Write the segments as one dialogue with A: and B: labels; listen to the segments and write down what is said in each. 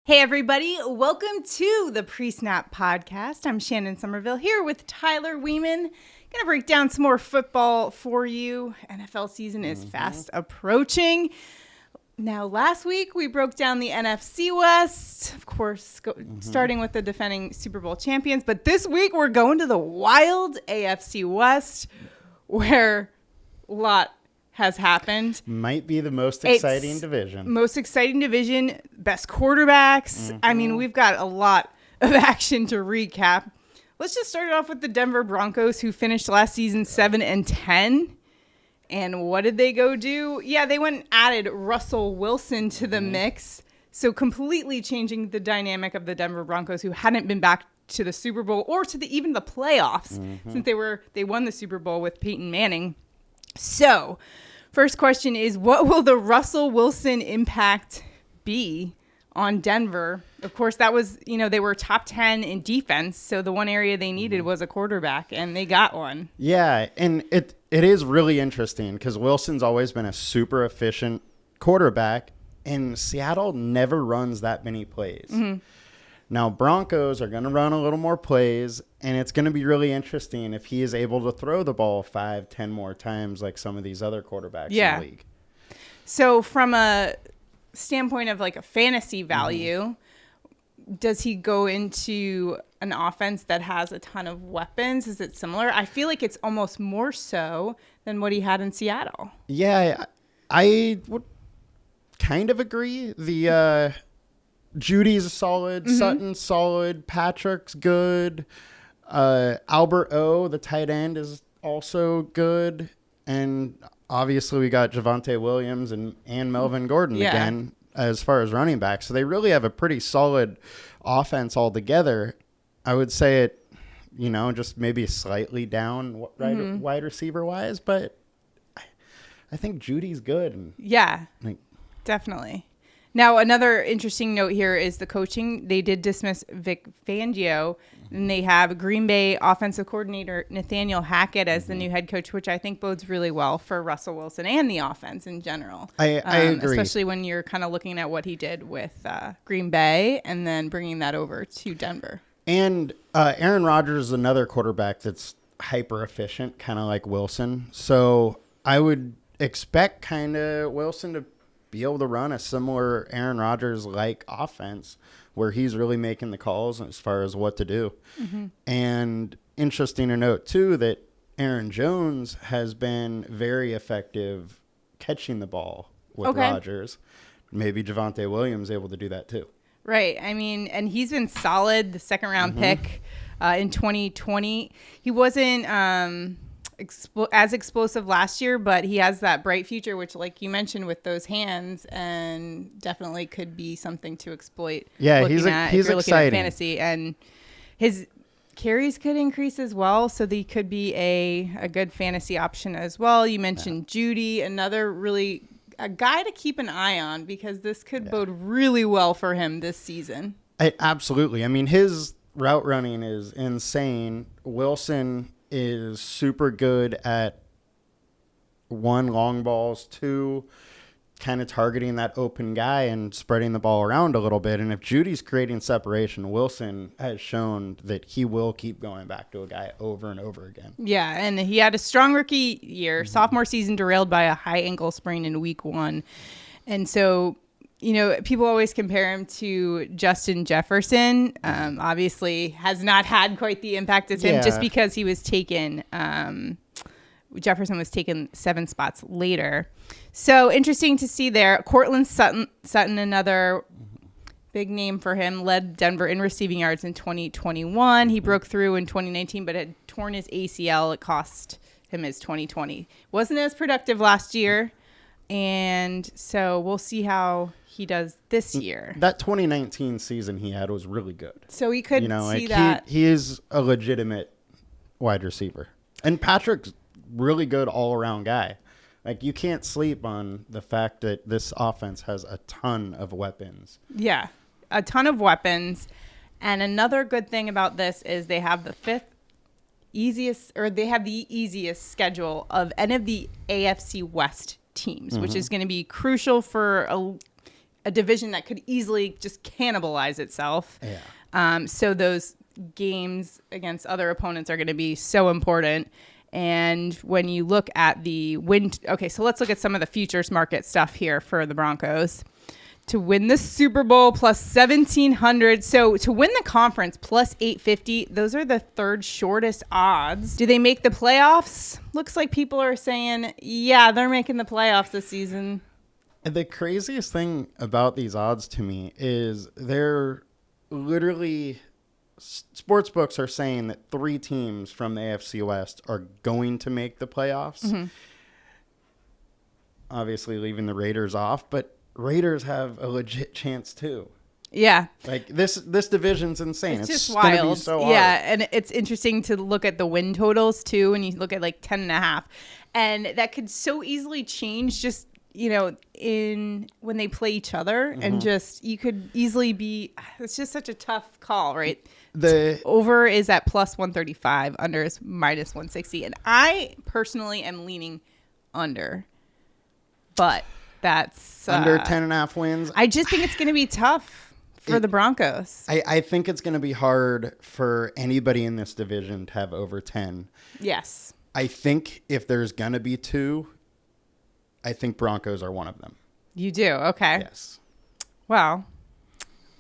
A: Hey everybody, welcome to the Pre-Snap Podcast. I'm Shannon Sommerville here with Tyler Wiemann. Gonna break down some more football for you. NFL season is fast approaching. Now, last week we broke down the NFC West, of course, starting with the defending Super Bowl champions. But this week we're going to the wild AFC West, where a lot has happened.
B: Might be the most exciting division.
A: Most exciting division, best quarterbacks. I mean, we've got a lot of action to recap. Let's just start it off with the Denver Broncos, who finished last season 7-10. And what did they go do? Yeah, they went and added Russell Wilson to the mix. So completely changing the dynamic of the Denver Broncos, who hadn't been back to the Super Bowl or to even the playoffs since they won the Super Bowl with Peyton Manning. So, first question is, what will the Russell Wilson impact be on Denver? Of course, that was, they were top 10 in defense, so the one area they needed was a quarterback, and they got one.
B: Yeah, and it is really interesting because Wilson's always been a super efficient quarterback, and Seattle never runs that many plays. Now, Broncos are going to run a little more plays, and it's going to be really interesting if he is able to throw the ball 5-10 more times like some of these other quarterbacks in the league.
A: So from a standpoint of like a fantasy value, does he go into an offense that has a ton of weapons? Is it similar? I feel like it's almost more so than what he had in Seattle.
B: Yeah, I would kind of agree. The Judy's solid, Sutton's solid, Patrick's good, Albert O, the tight end, is also good, and obviously we got Javonte Williams and Melvin Gordon again as far as running back. So they really have a pretty solid offense altogether. I would say it, just maybe slightly down wide receiver wise, but I think Judy's good.
A: Definitely. Now, another interesting note here is the coaching. They did dismiss Vic Fangio, and they have Green Bay offensive coordinator Nathaniel Hackett as the new head coach, which I think bodes really well for Russell Wilson and the offense in general.
B: I agree.
A: Especially when you're kind of looking at what he did with Green Bay and then bringing that over to Denver.
B: And Aaron Rodgers is another quarterback that's hyper efficient, kind of like Wilson. So I would expect kind of Wilson to be able to run a similar Aaron Rodgers-like offense where he's really making the calls as far as what to do. And interesting to note, too, that Aaron Jones has been very effective catching the ball with Rodgers. Maybe Javonte Williams able to do that, too.
A: Right. I mean, and he's been solid, the second-round pick in 2020. He wasn't as explosive last year, but he has that bright future, which, like you mentioned, with those hands, and definitely could be something to exploit.
B: Yeah, he's exciting.
A: At fantasy, and his carries could increase as well, so they could be a good fantasy option as well. You mentioned Judy, another a guy to keep an eye on because this could bode really well for him this season.
B: Absolutely. I mean, his route running is insane. Wilson is super good at 1, long balls, 2, kind of targeting that open guy and spreading the ball around a little bit. And if Judy's creating separation, Wilson has shown that he will keep going back to a guy over and over again. Yeah,
A: and he had a strong rookie year, sophomore season derailed by a high ankle sprain in week 1. And so, people always compare him to Justin Jefferson. Obviously has not had quite the impact as him just because he was taken. Jefferson was taken 7 spots later. So interesting to see there. Cortland Sutton, another big name for him, led Denver in receiving yards in 2021. He broke through in 2019, but had torn his ACL. It cost him his 2020. Wasn't as productive last year. And so we'll see how he does this year.
B: That 2019 season he had was really good.
A: So we could see that.
B: He is a legitimate wide receiver. And Patrick's really good all-around guy. Like, you can't sleep on the fact that this offense has a ton of weapons.
A: Yeah, a ton of weapons. And another good thing about this is they have the easiest schedule of any of the AFC West teams, which is going to be crucial for a division that could easily just cannibalize itself.
B: Yeah.
A: So those games against other opponents are going to be so important. And when you look at the win, okay, so let's look at some of the futures market stuff here for the Broncos. To win the Super Bowl plus 1,700. So to win the conference plus 850, those are the third shortest odds. Do they make the playoffs? Looks like people are saying, yeah, they're making the playoffs this season.
B: And the craziest thing about these odds to me is they're literally, sports books are saying that 3 teams from the AFC West are going to make the playoffs. Mm-hmm. Obviously leaving the Raiders off, but Raiders have a legit chance too.
A: Yeah.
B: Like this division's insane.
A: It's just
B: gonna
A: wild.
B: Be so hard.
A: Yeah. And it's interesting to look at the win totals too. And you look at like 10.5, and that could so easily change just, in when they play each other. Mm-hmm. And just, you could easily it's just such a tough call, right? The over is at plus 135, under is minus 160. And I personally am leaning under, but that's
B: under 10.5 wins.
A: I just think it's going to be tough for the Broncos.
B: I think it's going to be hard for anybody in this division to have over 10.
A: Yes.
B: I think if there's going to be 2, I think Broncos are one of them.
A: You do? Okay.
B: Yes.
A: Well,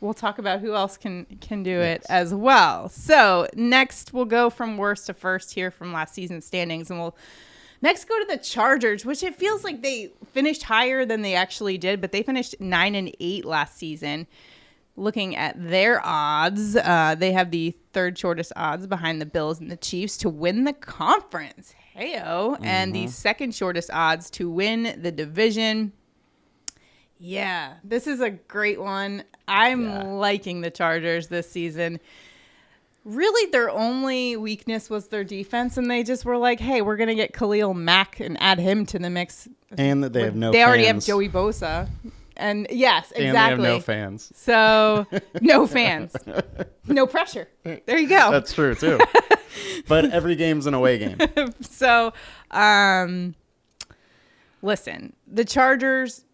A: we'll talk about who else can do it as well. So next we'll go from worst to first here from last season's standings, and we'll next go to the Chargers, which it feels like they finished higher than they actually did, but they finished 9-8 last season. Looking at their odds, they have the third shortest odds behind the Bills and the Chiefs to win the conference. Heyo. Mm-hmm. And the second shortest odds to win the division. Yeah, this is a great one. I'm liking the Chargers this season. Really, their only weakness was their defense, and they just were like, hey, we're going to get Khalil Mack and add him to the mix.
B: And that they have no fans.
A: They already have Joey Bosa. And yes, exactly.
B: And they have no fans.
A: So, no fans. No pressure. There you go.
B: That's true, too. But every game's an away game.
A: So, listen, the Chargers,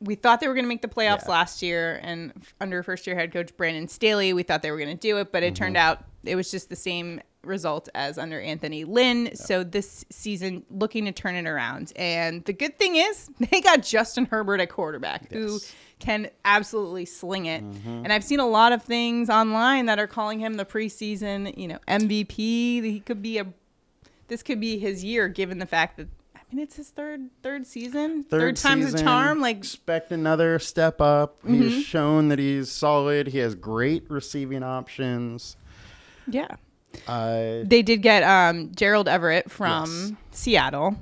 A: we thought they were going to make the playoffs last year, and under first-year head coach Brandon Staley, we thought they were going to do it, but it turned out it was just the same result as under Anthony Lynn. Yep. So this season, looking to turn it around. And the good thing is they got Justin Herbert at quarterback, who can absolutely sling it. Mm-hmm. And I've seen a lot of things online that are calling him the preseason, MVP. This could be his year, given the fact that it's his third season. Third time's a charm. Like, expect
B: another step up. Mm-hmm. He's shown that he's solid. He has great receiving options.
A: Yeah. They did get Gerald Everett from Seattle,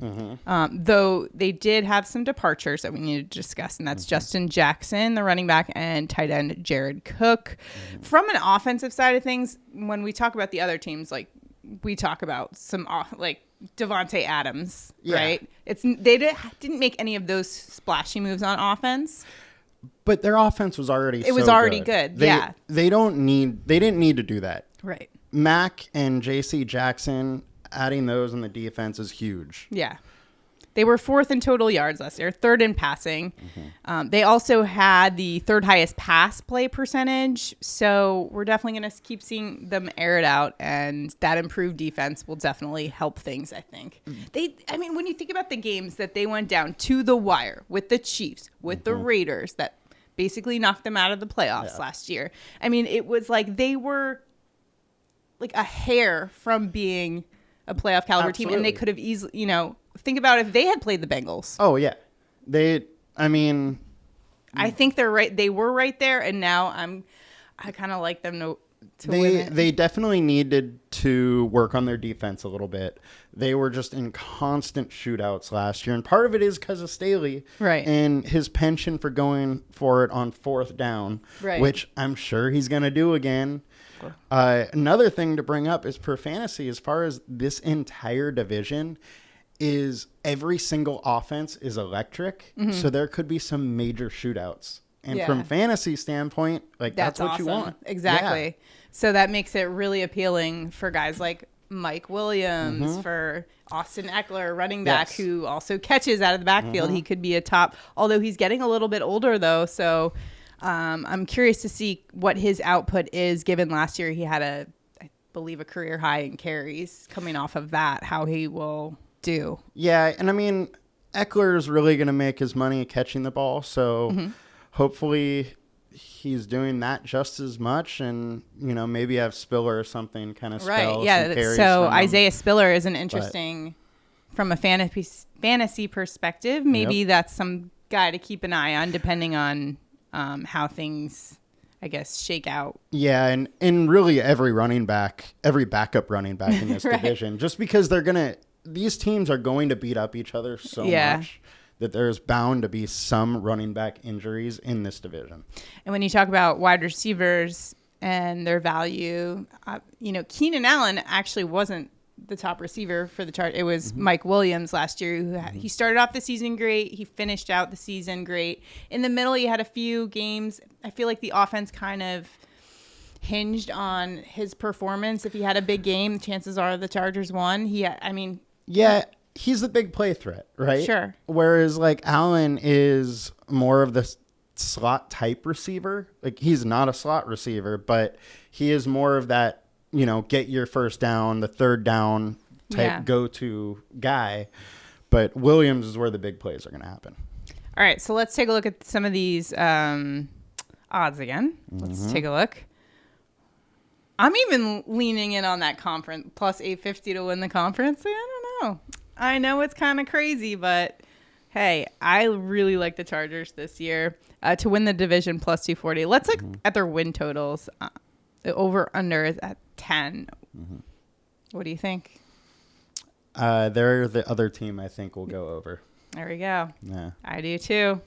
A: though they did have some departures that we need to discuss, and that's Justin Jackson, the running back, and tight end Jared Cook. From an offensive side of things, when we talk about the other teams, like we talk about some like Devontae Adams, right? They didn't make any of those splashy moves on offense.
B: But their offense was already
A: good.
B: They didn't need to do that.
A: Right.
B: Mack and J.C. Jackson, adding those in the defense is huge.
A: Yeah. They were 4th in total yards last year, 3rd in passing. Mm-hmm. They also had the 3rd highest pass play percentage. So we're definitely going to keep seeing them air it out. And that improved defense will definitely help things, I think. When you think about the games that they went down to the wire with the Chiefs, with the Raiders, that basically knocked them out of the playoffs last year. It was like they were like a hair from being a playoff caliber team, and they could have easily, think about if they had played the Bengals.
B: Oh yeah,
A: I think they're right. They were right there, and now I kind of like them to win it.
B: They definitely needed to work on their defense a little bit. They were just in constant shootouts last year, and part of it is because of Staley,
A: right,
B: and his penchant for going for it on 4th down,
A: right,
B: which I'm sure he's going to do again. Another thing to bring up is per fantasy, as far as this entire division, is every single offense is electric. Mm-hmm. So there could be some major shootouts. And from fantasy standpoint, like that's what
A: awesome.
B: You want.
A: Exactly. Yeah. So that makes it really appealing for guys like Mike Williams, for Austin Eckler, running back, who also catches out of the backfield. He could be a top, although he's getting a little bit older, though. So I'm curious to see what his output is, given last year he had I believe, a career high in carries. Coming off of that, how he will do. Yeah,
B: and I mean, Eckler is really going to make his money catching the ball. So hopefully he's doing that just as much, and maybe have Spiller or something kind of spell some carries.
A: So Isaiah Spiller is an interesting from a fantasy perspective. Maybe that's some guy to keep an eye on, depending on how things, I guess, shake out.
B: Yeah, and really every backup running back in this division, just because these teams are going to beat up each other so much that there's bound to be some running back injuries in this division.
A: And when you talk about wide receivers and their value, Keenan Allen actually wasn't the top receiver for the chart. It was Mike Williams last year. He started off the season great. He finished out the season great. In the middle, he had a few games. I feel like the offense kind of hinged on his performance. If he had a big game, chances are the Chargers won.
B: Yeah, he's the big play threat, right?
A: Sure.
B: Whereas Allen is more of the slot type receiver. He's not a slot receiver, but he is more of that, get your first down, the third down type go-to guy. But Williams is where the big plays are going to happen. All
A: right, so let's take a look at some of these odds again. Let's take a look. I'm even leaning in on that conference, plus 850 to win the conference. I don't know. I know it's kind of crazy, but hey, I really like the Chargers this year to win the division, plus 240. Let's look at their win totals. The over-under is at 10. What do you think?
B: They're the other team I think will go over.
A: There we go.
B: Yeah,
A: I do too.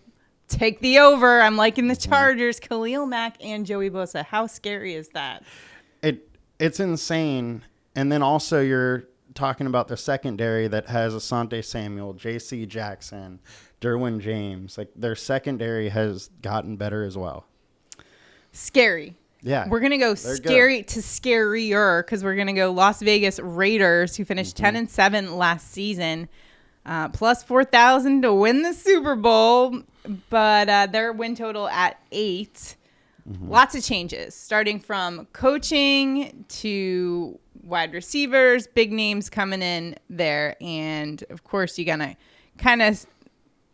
A: Take the over. I'm liking the Chargers. Khalil Mack and Joey Bosa. How scary is that?
B: It's insane. And then also you're talking about the secondary that has Asante Samuel, J.C. Jackson, Derwin James. Their secondary has gotten better as well.
A: Scary.
B: Yeah.
A: We're going to go scary to scarier, because we're going to go Las Vegas Raiders, who finished 10-7 last season, plus 4,000 to win the Super Bowl, but their win total at 8. Lots of changes, starting from coaching to wide receivers, big names coming in there. And, of course, you're going to kind of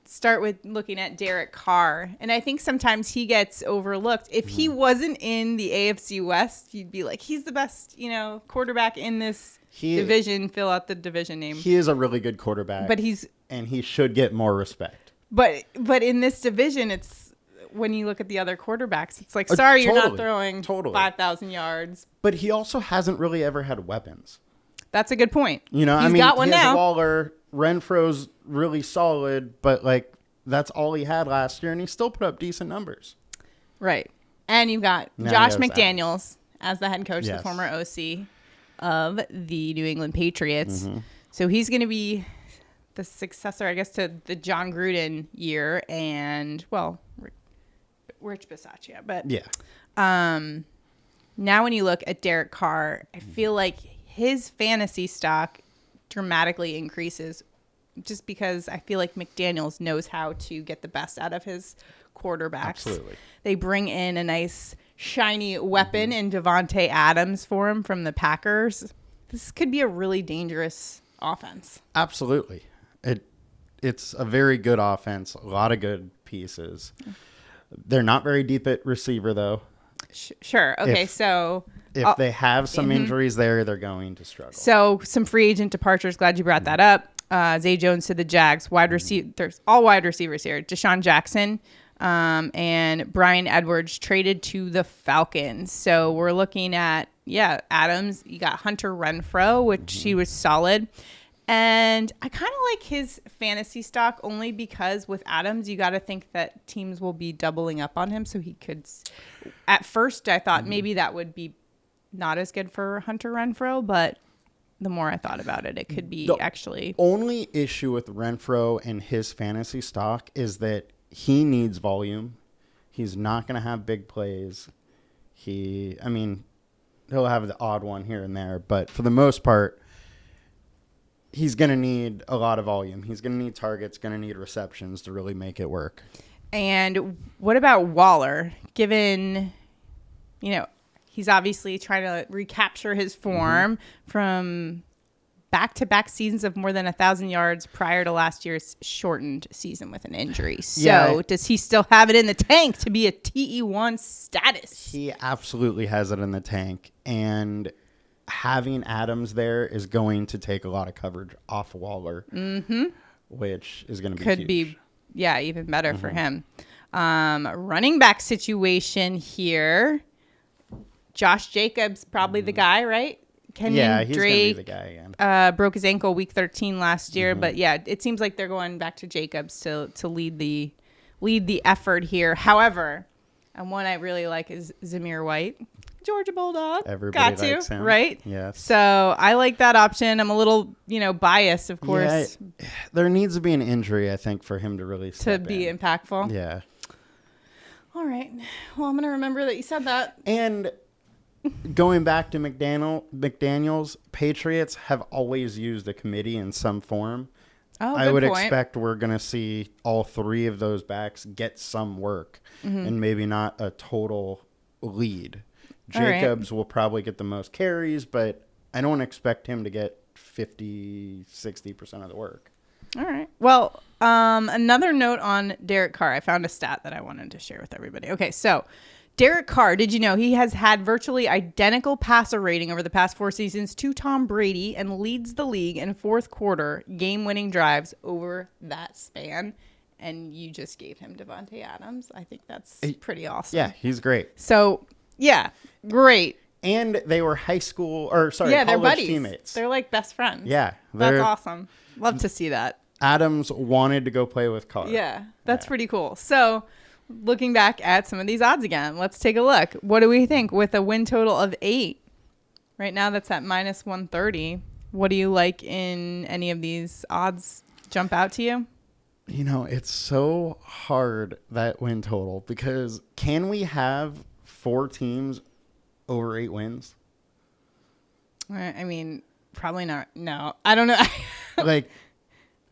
A: start with looking at Derek Carr. And I think sometimes he gets overlooked. If he wasn't in the AFC West, you'd be like, he's the best, quarterback in this division. Fill out the division name.
B: He is a really good quarterback. And he should get more respect.
A: But in this division, it's, when you look at the other quarterbacks, it's like, sorry, you're not throwing 5,000 yards.
B: But he also hasn't really ever had weapons.
A: That's a good point.
B: He's got one now. Waller, Renfro's really solid, but that's all he had last year, and he still put up decent numbers.
A: Right. And you've got Josh McDaniels as the head coach, the former OC of the New England Patriots. So he's going to be the successor, I guess, to the John Gruden year, and, well, Rich Bisaccia, but now when you look at Derek Carr, I feel like his fantasy stock dramatically increases, just because I feel like McDaniels knows how to get the best out of his quarterbacks.
B: Absolutely.
A: They bring in a nice shiny weapon in Devontae Adams for him from the Packers. This could be a really dangerous offense.
B: Absolutely. It's a very good offense, a lot of good pieces. They're not very deep at receiver, though.
A: Sure. Okay, so
B: if they have some injuries there, they're going to struggle.
A: So some free agent departures. Glad you brought that up. Zay Jones to the Jags. There's all wide receivers here. Deshaun Jackson and Brian Edwards traded to the Falcons. So we're looking at, Adams. You got Hunter Renfrow, which he was solid. And I kind of like his fantasy stock only because with Adams, you got to think that teams will be doubling up on him. So he could, at first, I thought maybe that would be not as good for Hunter Renfrow. But the more I thought about it, it could be actually.
B: Only issue with Renfrow and his fantasy stock is that he needs volume. He's not going to have big plays. He'll have the odd one here and there, but for the most part, he's going to need a lot of volume. He's going to need targets, going to need receptions to really make it work.
A: And what about Waller? Given, he's obviously trying to recapture his form from back-to-back seasons of more than 1,000 yards prior to last year's shortened season with an injury. So does he still have it in the tank to be a TE1 status?
B: He absolutely has it in the tank. And having Adams there is going to take a lot of coverage off Waller, which is going to be
A: Could
B: huge.
A: be, even better for him. Running back situation here. Josh Jacobs, probably the guy, right? Kenyon
B: he's
A: Drake
B: going to be the guy again.
A: Broke his ankle week 13 last year, but it seems like they're going back to Jacobs to lead the effort here. However, and one I really like is Zamir White, Georgia Bulldog.
B: Everybody likes him,
A: right?
B: Yes.
A: So I like that option. I'm a little biased, of course.
B: Yeah, there needs to be an injury, I think, for him to really
A: be impactful.
B: Yeah.
A: All right. Well, I'm gonna remember that you said that.
B: And going back to McDaniels, Patriots have always used a committee in some form.
A: Oh,
B: I would
A: point.
B: expect we're going to see all three of those backs get some work and maybe not a total lead. Jacobs will probably get the most carries, but I don't expect him to get 50-60% of the work.
A: All right. Well, another note on Derek Carr. I found a stat that I wanted to share with everybody. Okay, so Derek Carr, did you know he has had virtually identical passer rating over the past 4 seasons to Tom Brady and leads the league in fourth quarter game-winning drives over that span? And you just gave him Devontae Adams. I think that's pretty awesome.
B: Yeah, he's great.
A: So, yeah, great.
B: And they were
A: they're
B: college
A: buddies.
B: teammates.
A: They're like best friends.
B: Yeah.
A: That's awesome. Love to see that.
B: Adams wanted to go play with Carr.
A: Yeah, that's pretty cool. So, looking back at some of these odds again, let's take a look. What do we think with a win total of 8? Right now, that's at minus 130. What do you like in any of these odds jump out to you?
B: It's so hard, that win total, because can we have 4 teams over 8 wins?
A: I mean, probably not. No, I don't know.
B: Like,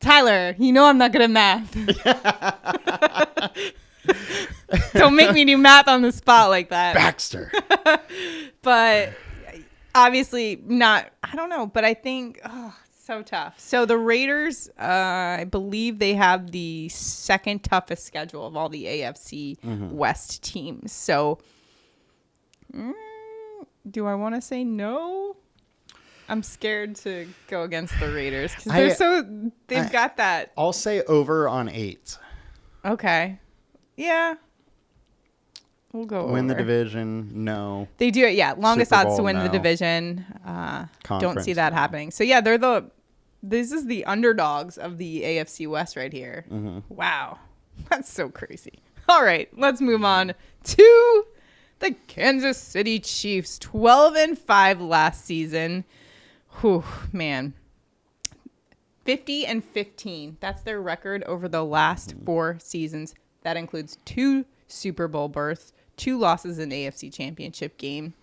A: Tyler, I'm not good at math. Don't make me do math on the spot like that.
B: Baxter.
A: But obviously not. I don't know. But I think, it's so tough. So the Raiders, I believe they have the second toughest schedule of all the AFC West teams. So do I want to say no? I'm scared to go against the Raiders because they've got that.
B: I'll say over on 8.
A: Okay. Yeah. We'll go
B: Win
A: over.
B: the division, no.
A: They do it, yeah. Longest
B: Super
A: odds
B: Bowl,
A: to win
B: no.
A: the division. Don't see that
B: no.
A: happening. So, yeah, this is the underdogs of the AFC West right here. Wow. That's so crazy. All right, let's move on to the Kansas City Chiefs. 12-5 last season. Whew, man. 50-15. That's their record over the last 4 seasons. That includes 2 Super Bowl berths, 2 losses in the AFC Championship game.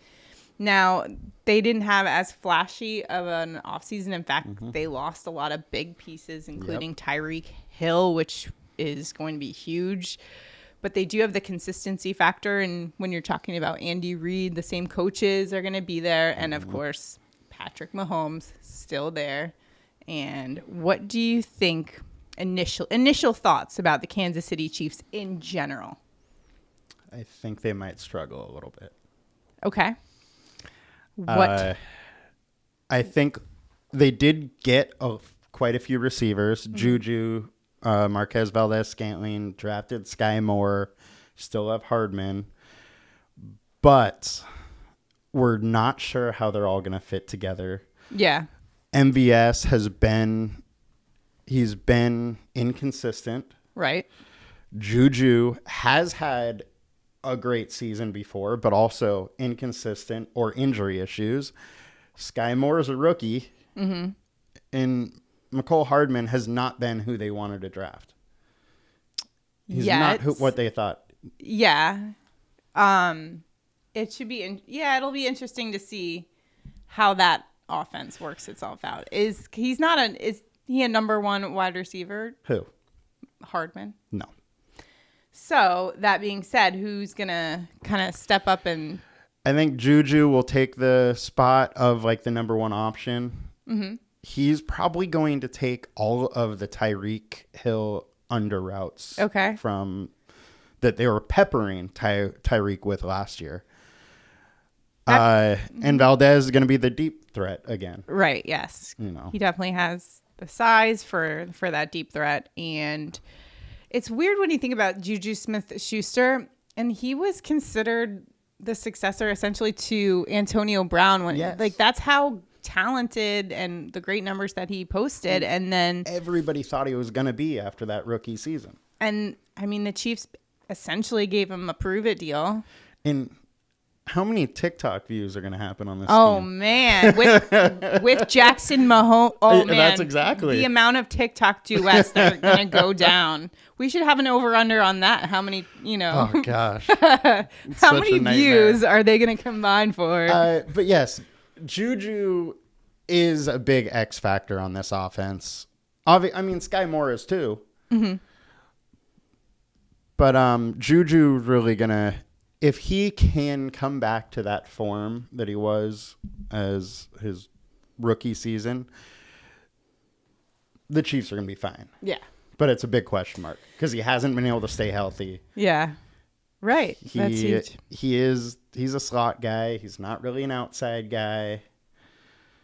A: Now, they didn't have as flashy of an offseason. In fact, they lost a lot of big pieces, including Tyreek Hill, which is going to be huge. But they do have the consistency factor. And when you're talking about Andy Reid, the same coaches are going to be there. And, of course, Patrick Mahomes still there. And what do you think, initial thoughts about the Kansas City Chiefs in general?
B: I think they might struggle a little bit.
A: Okay. What?
B: I think they did get quite a few receivers. Juju, Marquez Valdez-Scantling, drafted Sky Moore, still have Hardman. But we're not sure how they're all going to fit together.
A: Yeah.
B: MVS he's been inconsistent.
A: Right.
B: Juju has had a great season before, but also inconsistent or injury issues. Sky Moore is a rookie, and McCole Hardman has not been who they wanted to draft. He's not what they thought.
A: Yeah. it should be, it'll be interesting to see how that offense works itself out. Is he a number one wide receiver?
B: Who?
A: Hardman?
B: No.
A: So that being said, who's going to kind of step up and...
B: I think Juju will take the spot of like the number one option. Mm-hmm. He's probably going to take all of the Tyreek Hill under routes.
A: Okay.
B: From that they were peppering Tyreek with last year. And Valdez is going to be the deep threat again.
A: Right. Yes. He definitely has the size for that deep threat. And it's weird when you think about Juju Smith-Schuster, and he was considered the successor essentially to Antonio Brown like that's how talented and the great numbers that he posted. And then
B: everybody thought he was going to be after that rookie season. And
A: I mean, the Chiefs essentially gave him a prove it deal.
B: And how many TikTok views are going to happen on this
A: team? Man, with Jackson Mahomes. Oh, man.
B: That's exactly.
A: The amount of TikTok duets that are going to go down. We should have an over-under on that. How many,
B: Oh, gosh.
A: How many views are they going to combine for?
B: But yes, Juju is a big X factor on this offense. I mean, Sky Moore is too. Mm-hmm. But Juju really going to... If he can come back to that form that he was as his rookie season, the Chiefs are going to be fine.
A: Yeah.
B: But it's a big question mark because he hasn't been able to stay healthy.
A: Yeah. Right. That's huge.
B: He's a slot guy. He's not really an outside guy.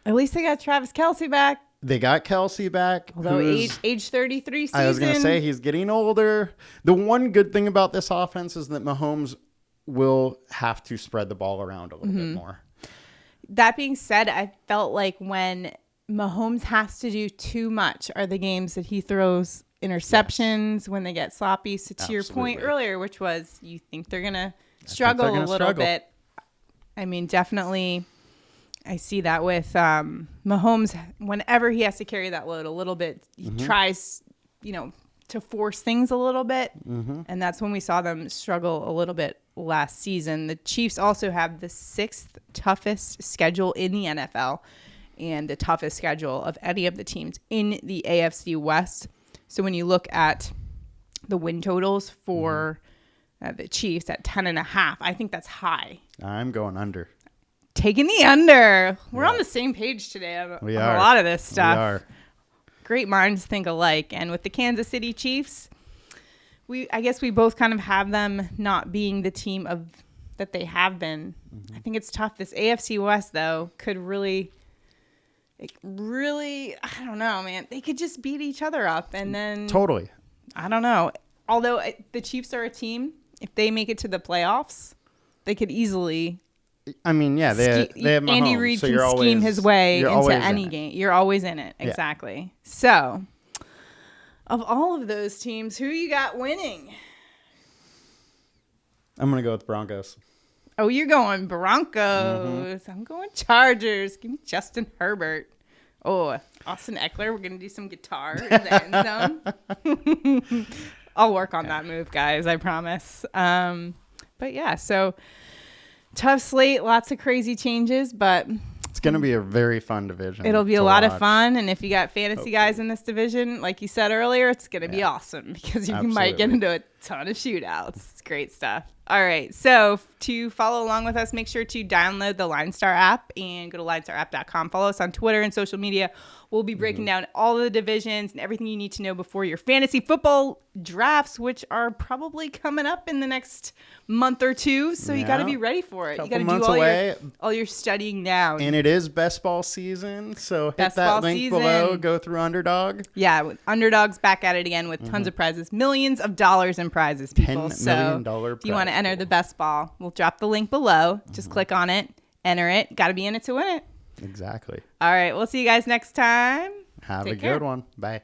A: At least they got Travis Kelce back.
B: They got Kelce back.
A: Although age 33 season.
B: I was going to say he's getting older. The one good thing about this offense is that Mahomes will have to spread the ball around a little bit more.
A: That being said, I felt like when Mahomes has to do too much are the games that he throws interceptions, when they get sloppy. So to your point earlier, which was you think they're going to struggle a little bit. I mean, definitely I see that with Mahomes. Whenever he has to carry that load a little bit, he tries, to force things a little bit. Mm-hmm. And that's when we saw them struggle a little bit last season. The Chiefs also have the 6th toughest schedule in the NFL and the toughest schedule of any of the teams in the AFC West. So when you look at the win totals for the Chiefs at 10.5, I think that's high.
B: I'm going under.
A: Taking the under. We're on the same page today on a lot of this stuff.
B: We are.
A: Great minds think alike. And with the Kansas City Chiefs, I guess we both kind of have them not being the team that they have been. Mm-hmm. I think it's tough. This AFC West, though, could really, I don't know, man. They could just beat each other up. And then...
B: Totally.
A: I don't know. Although the Chiefs are a team, if they make it to the playoffs, they could easily...
B: I mean, yeah, they have Mahomes,
A: Andy Reid
B: so
A: can scheme his way into any game. You're always in it. Exactly. Yeah. So, of all of those teams, who you got winning?
B: I'm going to go with Broncos.
A: Oh, you're going Broncos. Mm-hmm. I'm going Chargers. Give me Justin Herbert. Oh, Austin Eckler. We're going to do some guitar in the end zone. I'll work on that move, guys. I promise. But yeah, so... Tough slate, lots of crazy changes, but
B: it's going to be a very fun division.
A: It'll be a lot of fun, and if you got fantasy guys in this division, like you said earlier, it's going to be awesome because you might get into a ton of shootouts. It's great stuff. All right, so to follow along with us, make sure to download the LineStar app and go to linestarapp.com. Follow us on Twitter and social media. We'll be breaking down all of the divisions and everything you need to know before your fantasy football drafts, which are probably coming up in the next month or two. So you got to be ready for it. You got to do all your studying now.
B: And it is best ball season. So hit that link below. Go through Underdog.
A: Yeah, with Underdog's back at it again with tons of prizes. Millions of dollars in prizes, people.
B: $10 million prize.
A: If you want to enter the best ball, we'll drop the link below. Just click on it. Enter it. Got to be in it to win it.
B: Exactly.
A: All right. We'll see you guys next time.
B: Have a good one. Bye.